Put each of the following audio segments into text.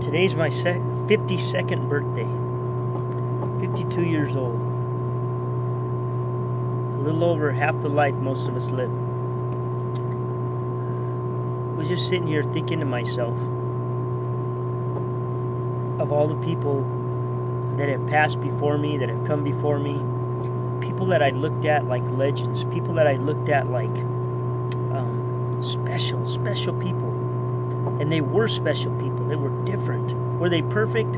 Today's my 52nd birthday. 52 years old. A little over half the life most of us live. I was just sitting here thinking to myself of all the people that have passed before me, that have come before me, people that I looked at like legends, people that I looked at like special people. And they were special people. They were different. Were they perfect?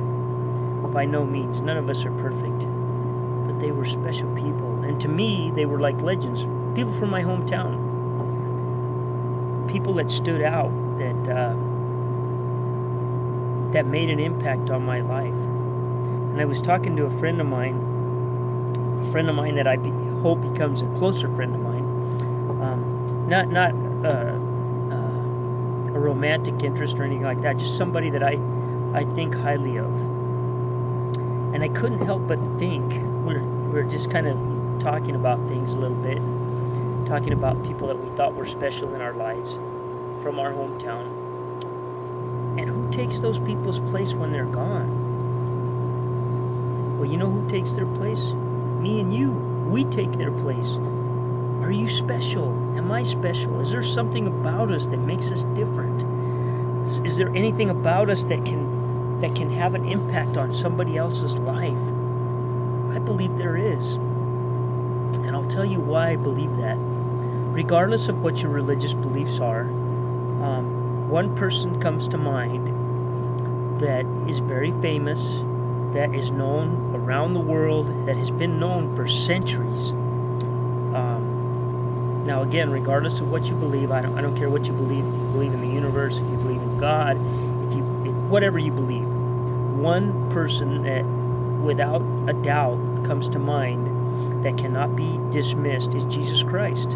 By no means. None of us are perfect. But they were special people. And to me, they were like legends. People from my hometown. People that stood out, that made an impact on my life. And I was talking to a friend of mine that I hope becomes a closer friend of mine. Not a romantic interest or anything like that, just somebody that I think highly of. And I couldn't help but think, we're just kind of talking about things a little bit, talking about people that we thought were special in our lives from our hometown. And who takes those people's place when they're gone? Well, you know who takes their place? Me and you. We take their place. Are you special? Am I special? Is there something about us that makes us different? Is there anything about us that can have an impact on somebody else's life? I believe there is. And I'll tell you why I believe that. Regardless of what your religious beliefs are, one person comes to mind that is very famous, that is known around the world, that has been known for centuries. Now again, regardless of what you believe, I don't care what you believe. If you believe in the universe, if you believe in God, whatever you believe, one person that without a doubt comes to mind that cannot be dismissed is Jesus Christ.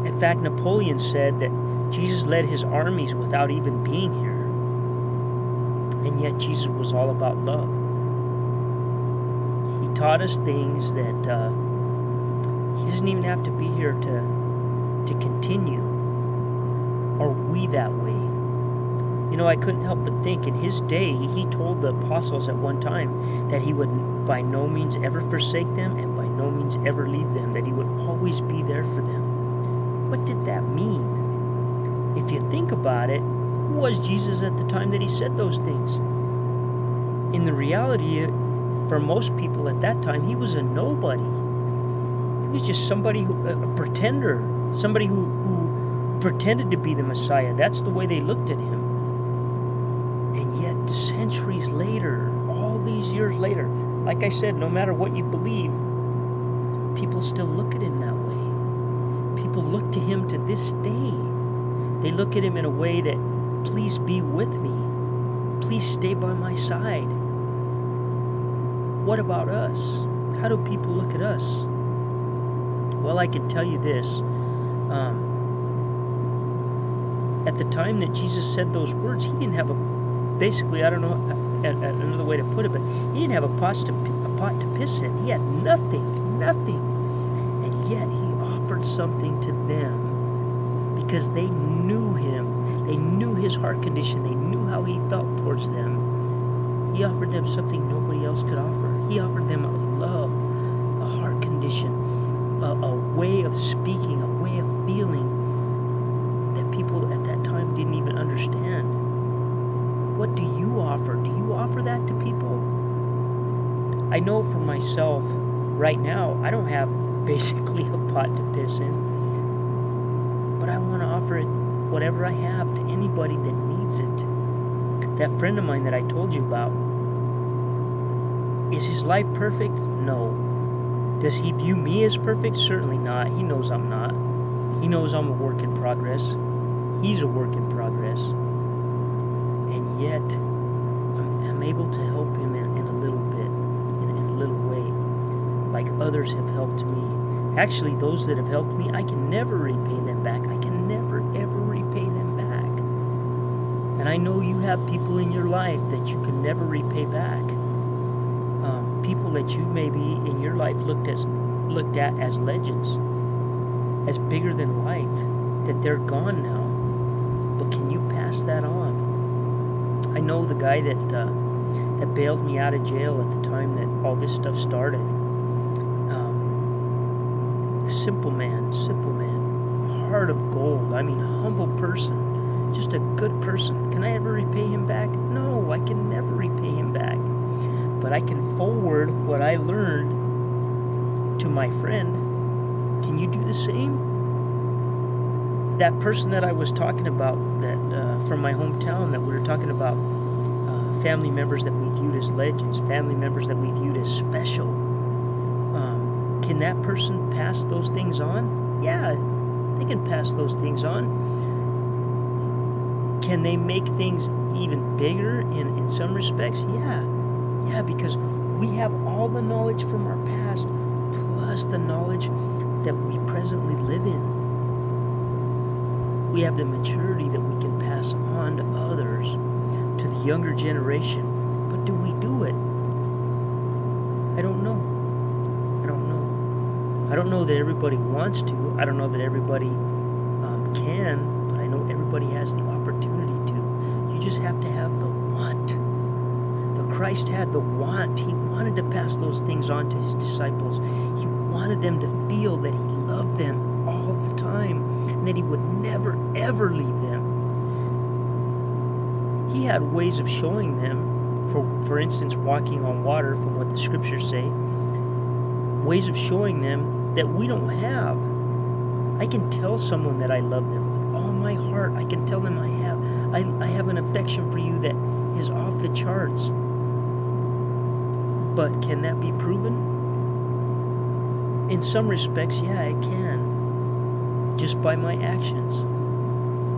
In fact, Napoleon said that Jesus led his armies without even being here. And yet Jesus was all about love. He taught us things that he doesn't even have to be here to continue. Are we that way? You know, I couldn't help but think in his day, he told the apostles at one time that he would by no means ever forsake them and by no means ever leave them, that he would always be there for them. What did that mean? If you think about it, who was Jesus at the time that he said those things? In the reality, for most people at that time, he was a nobody. He was just somebody a pretender, somebody who pretended to be the Messiah. That's the way they looked at him. And yet, centuries later, all these years later, like I said, no matter what you believe, people still look at him that way. People look to him to this day. They look at him in a way that, please be with me. Please stay by my side. What about us? How do people look at us? Well, I can tell you this. At the time that Jesus said those words, he didn't have basically, I don't know another way to put it, but he didn't have a pot to piss in. He had nothing. And yet he offered something to them because they knew him. They knew his heart condition. They knew how he felt towards them. He offered them something nobody else could offer. He offered them a love, a heart condition, a way of speaking, a way of feeling that people at that time didn't even understand. What do you offer? Do you offer that to people? I know for myself, right now, I don't have basically a pot to piss in, but I want to offer it, whatever I have, to anybody that needs it. That friend of mine that I told you about, is his life perfect? No. Does he view me as perfect? Certainly not. He knows I'm not. He knows I'm a work in progress. He's a work in progress. And yet, I'm able to help him in a little bit, in a little way, like others have helped me. Actually, those that have helped me, I can never repay them back. I can never, ever repay them back. And I know you have people in your life that you can never repay back. People that you maybe in your life looked at as legends, as bigger than life, that they're gone now. But can you pass that on? know the guy that bailed me out of jail at the time that all this stuff started. A simple man, heart of gold. I mean, humble person, just a good person. Can I ever repay him back? No, I can never repay him back. But I can forward what I learned to my friend. Can you do the same? That person that I was talking about, that from my hometown, that we were talking about, family members that we viewed as legends, family members that we viewed as special. Can that person pass those things on? Yeah, they can pass those things on. Can they make things even bigger in some respects? Yeah, because we have all the knowledge from our past, plus the knowledge that we presently live in. We have the maturity that we can pass on to others, to the younger generation. But do we do it? I don't know. I don't know that everybody wants to. I don't know that everybody can, but I know everybody has the opportunity to. You just have to have the want. The Christ had the want. He wanted to pass those things on to his disciples. He wanted them to feel that he loved them all the time and that he would never, ever leave them. He had ways of showing them, for instance, walking on water, from what the scriptures say, ways of showing them that we don't have. I can tell someone that I love them with all my heart. I can tell them I have an affection for you that is off the charts. But can that be proven? In some respects, yeah, it can. Just by my actions.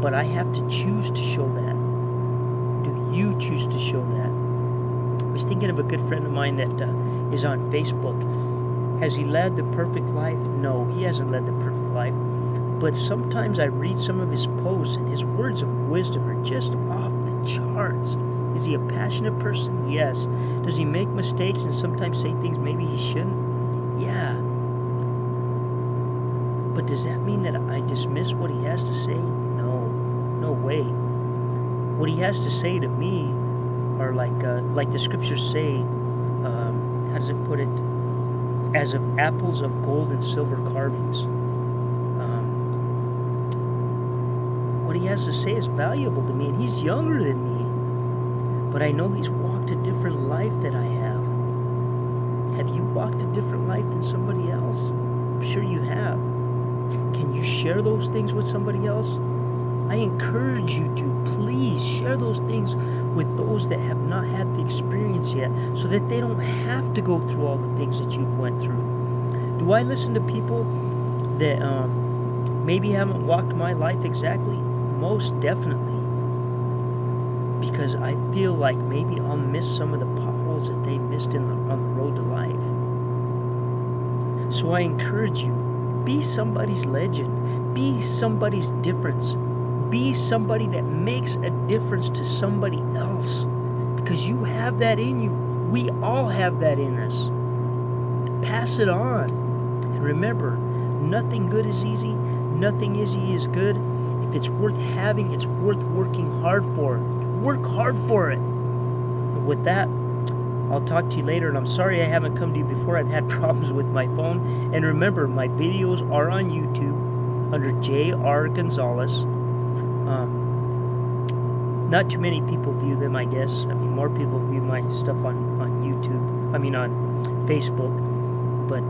But I have to choose to show that. Do you choose to show that? I was thinking of a good friend of mine that is on Facebook. Has he led the perfect life? No, he hasn't led the perfect life. But sometimes I read some of his posts and his words of wisdom are just off the charts. Is he a passionate person? Yes. Does he make mistakes and sometimes say things maybe he shouldn't? Yeah. But does that mean that I dismiss what he has to say? No way. What he has to say to me are like the scriptures say, how does it put it? As of apples of gold and silver carvings. What he has to say is valuable to me, and he's younger than me. But I know he's walked a different life than I have. Have you walked a different life than somebody else? I'm sure you have. Can you share those things with somebody else? I encourage you to please share those things with those that have not had the experience yet, so that they don't have to go through all the things that you've went through. Do I listen to people that maybe haven't walked my life exactly? Most definitely. Because I feel like maybe I'll miss some of the potholes that they missed on the road to life. So I encourage you, be somebody's legend. Be somebody's difference. Be somebody that makes a difference to somebody else. Because you have that in you. We all have that in us. Pass it on. And remember, nothing good is easy. Nothing easy is good. If it's worth having, it's worth working hard for. Work hard for it. And with that, I'll talk to you later. And I'm sorry I haven't come to you before. I've had problems with my phone. And remember, my videos are on YouTube under J.R. Gonzalez. Not too many people view them, I guess. I mean, more people view my stuff on YouTube. I mean, on Facebook. But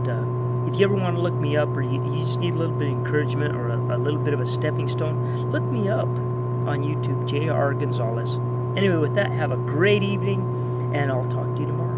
if you ever want to look me up, or you just need a little bit of encouragement or a little bit of a stepping stone, look me up on YouTube, J.R. Gonzalez. Anyway, with that, have a great evening, and I'll talk to you tomorrow.